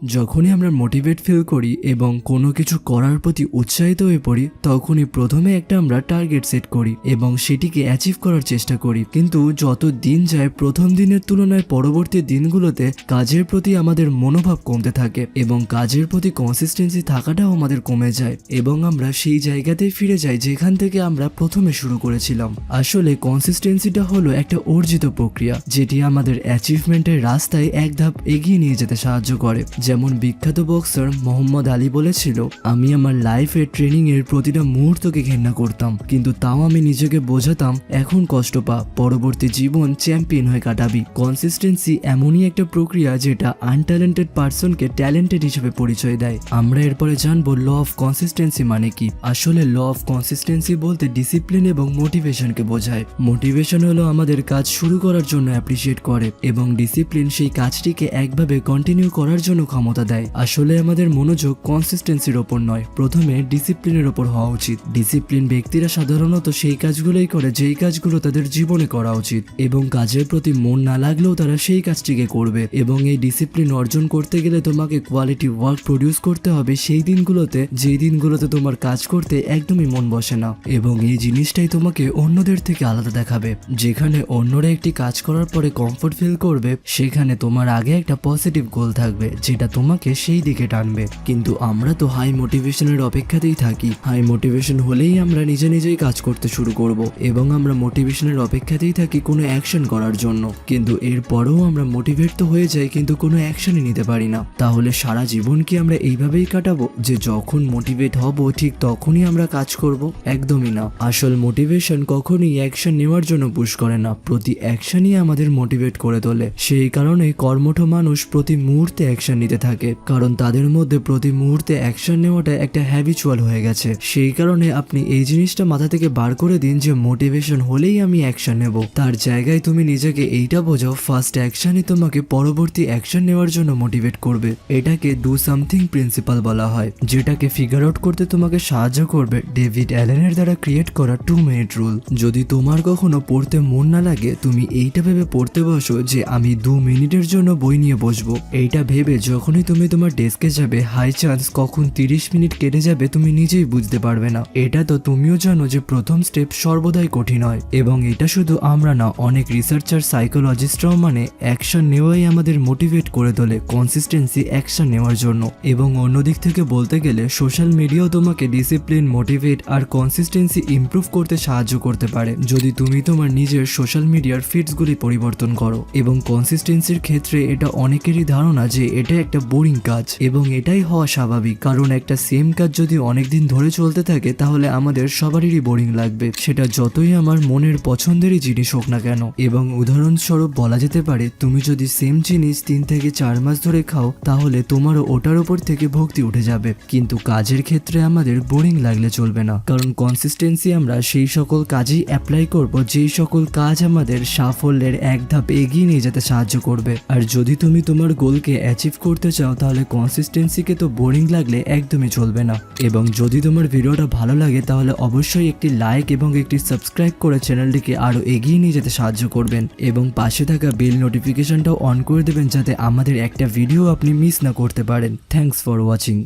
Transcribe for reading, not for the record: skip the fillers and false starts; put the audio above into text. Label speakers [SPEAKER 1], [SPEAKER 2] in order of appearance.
[SPEAKER 1] যখনই আমরা motivate feel করি এবং কোনো কিছু করার প্রতি উৎসাহিত হয়ে পড়ি তখনই প্রথমে আমরা টার্গেট সেট করি এবং সেটিকে অ্যাচিভ করার চেষ্টা করি। কিন্তু যত দিন যায় প্রথম দিনের তুলনায় পরবর্তী দিনগুলোতে কাজের প্রতি আমাদের মনোভাব কমতে থাকে এবং কাজের প্রতি কনসিস্টেন্সি থাকাটাও আমাদের কমে যায় এবং আমরা সেই জায়গাতেই ফিরে যাই যেখান থেকে আমরা প্রথমে শুরু করেছিলাম। আসলে কনসিস্টেন্সিটা হলো একটা অর্জিত প্রক্রিয়া যেটি আমাদের অ্যাচিভমেন্টের রাস্তায় এক ধাপ এগিয়ে নিয়ে যেতে সাহায্য করে। যেমন বিখ্যাত বক্সার মোহাম্মদ আলী বলেছিল, আমি আমার লাইফে ট্রেনিং এর প্রতিটা মুহূর্তকে ঘৃণা করতাম, কিন্তু তাও আমি নিজেকে বোঝাতাম এখন কষ্ট পা, পরবর্তী জীবন চ্যাম্পিয়ন হয়ে কাটাবি। কনসিস্টেন্সি এমনই একটা প্রক্রিয়া যেটা আনট্যালেন্টেড পার্সনকে ট্যালেন্টেড হিসেবে পরিচয় দেয়। আমরা এরপরে জানবো ল অফ কনসিস্টেন্সি মানে কি। আসলে ল অফ কনসিস্টেন্সি বলতে ডিসিপ্লিন এবং মোটিভেশনকে বোঝায়। মোটিভেশন হলো আমাদের কাজ শুরু করার জন্য অ্যাপ্রিসিয়েট করে এবং ডিসিপ্লিন সেই কাজটিকে একভাবে কন্টিনিউ করার জন্য ক্ষমতা দেয়। আসলে আমাদের মনোযোগ কনসিস্টেন্সির ওপর নয়, প্রথমে ডিসিপ্লিনের ওপর হওয়া উচিত। ডিসিপ্লিন ব্যক্তিরা সাধারণত সেই কাজগুলোই করে যেই কাজগুলো তাদের জীবনে করা উচিত এবং কাজের প্রতি মন না লাগলেও তারা সেই কাজটিকে করবে। এবং এই ডিসিপ্লিন অর্জন করতে গেলে তোমাকে কোয়ালিটি ওয়ার্ক প্রডিউস করতে হবে সেই দিনগুলোতে যেই দিনগুলোতে তোমার কাজ করতে একদমই মন বসে না, এবং এই জিনিসটাই তোমাকে অন্যদের থেকে আলাদা দেখাবে। যেখানে অন্যরা একটি কাজ করার পরে কমফোর্ট ফিল করবে সেখানে তোমার আগে একটা পজিটিভ গোল থাকবে যেটা তোমাকে সেই দিকে টানবে। কিন্তু আমরা তো হাই মোটিভেশনের অপেক্ষাতেই থাকি। হাই মোটিভেশন হলেই আমরা নিজেই কাজ করতে শুরু করব এবং আমরা মোটিভেশনের অপেক্ষাতেই থাকি কোনো অ্যাকশন করার জন্য। কিন্তু এরপরেও আমরা মোটিভেট তো হয়ে যাই কিন্তু কোনো অ্যাকশনই নিতে পারি না। তাহলে সারা জীবন কি আমরা এইভাবেই কাটাবো যে যখন মোটিভেট হব ঠিক তখনই আমরা কাজ করব? একদমই না। আসল মোটিভেশন কখনোই অ্যাকশন নেওয়ার জন্য পুশ করে না, প্রতি অ্যাকশনই আমাদের মোটিভেট করে তোলে। সেই কারণে কর্মঠ মানুষ প্রতি মুহূর্তে অ্যাকশন নিতে থাকে, কারণ তাদের মধ্যে প্রতি মুহূর্তে অ্যাকশন নেওয়াটা একটা হ্যাবিচুয়াল হয়ে গেছে। সেই কারণে আপনি এই জিনিসটা মাথা থেকে বার করে দিন যে মোটিভেশন হলেই আমি অ্যাকশন নেব। তার জায়গায় তুমি নিজেকে এইটা বোঝাও ফার্স্ট অ্যাকশনই তোমাকে পরবর্তী অ্যাকশন নেওয়ার জন্য মোটিভেট করবে। এটাকে ডু সামথিং প্রিন্সিপাল বলা হয়, যেটাকে ফিগার আউট করতে তোমাকে সাহায্য করবে ডেভিড অ্যালেনের দ্বারা ক্রিয়েট করা 2 মিনিট রুল। যদি তোমার কখনো পড়তে মন না লাগে তুমি এইটা ভেবে পড়তে বসো যে আমি 2 মিনিটের জন্য বই নিয়ে বসবো। এইটা ভেবে যখনই তুমি তোমার ডেস্কে যাবে হাই চান্স কখন 30 মিনিট কেটে যাবে তুমি নিজেই বুঝতে পারবে না। এটা তো তুমিও জানো যে প্রথম স্টেপ সর্বদাই কঠিন হয়, এবং এটা শুধু আমরা না, অনেক রিসার্চার সাইকোলজিস্টরাও মানে অ্যাকশন নেওয়াই আমাদের মোটিভেট করে তোলে কনসিস্টেন্সি অ্যাকশন নেওয়ার জন্য। এবং অন্যদিক থেকে বলতে গেলে সোশ্যাল মিডিয়াও তোমাকে ডিসিপ্লিন, মোটিভেট আর কনসিস্টেন্সি ইমপ্রুভ করতে সাহায্য করতে পারে যদি তুমি তোমার নিজের সোশ্যাল মিডিয়ার ফিডসগুলি পরিবর্তন করো। এবং কনসিস্টেন্সির ক্ষেত্রে এটা অনেকেরই ধারণা যে এটা একটা বোরিং কাজ, এবং এটাই হওয়া স্বাভাবিক, কারণ একটা সেম কাজ যদি অনেকদিন ধরে চলতে থাকে তাহলে আমাদের সবারই বোরিং লাগবে, সেটা যতই আমার মনের পছন্দেরই জিনিস হোক না কেন। এবং উদাহরণস্বরূপ বলা যেতে পারে তুমি যদি সেম জিনিস 3 থেকে 4 মাস ধরে খাও তাহলে তোমারও ওটার উপর থেকে ভক্তি উঠে যাবে। কিন্তু কাজের ক্ষেত্রে আমাদের বোরিং লাগলে চলবে না, কারণ কনসিস্টেন্সি আমরা সেই সকল কাজেই অ্যাপ্লাই করব যেই সকল কাজ আমাদের সাফল্যের এক ধাপ এগিয়ে নিয়ে যেতে সাহায্য করবে। আর যদি তুমি তোমার গোলকে অ্যাচিভ করতে চাও তাহলে কনসিস্টেন্সিকে তো বোরিং লাগলে একদমই চলবে না। এবং যদি তোমার ভিডিওটা ভালো লাগে তাহলে অবশ্যই একটি লাইক এবং একটি সাবস্ক্রাইব করে চ্যানেলটিকে আরো এগিয়ে নিয়ে যেতে সাহায্য করবেন, এবং পাশে থাকা বেল নোটিফিকেশনটাও অন করে দেবেন যাতে আমাদের একটা ভিডিও আপনি মিস না করতে পারেন। Thanks for watching.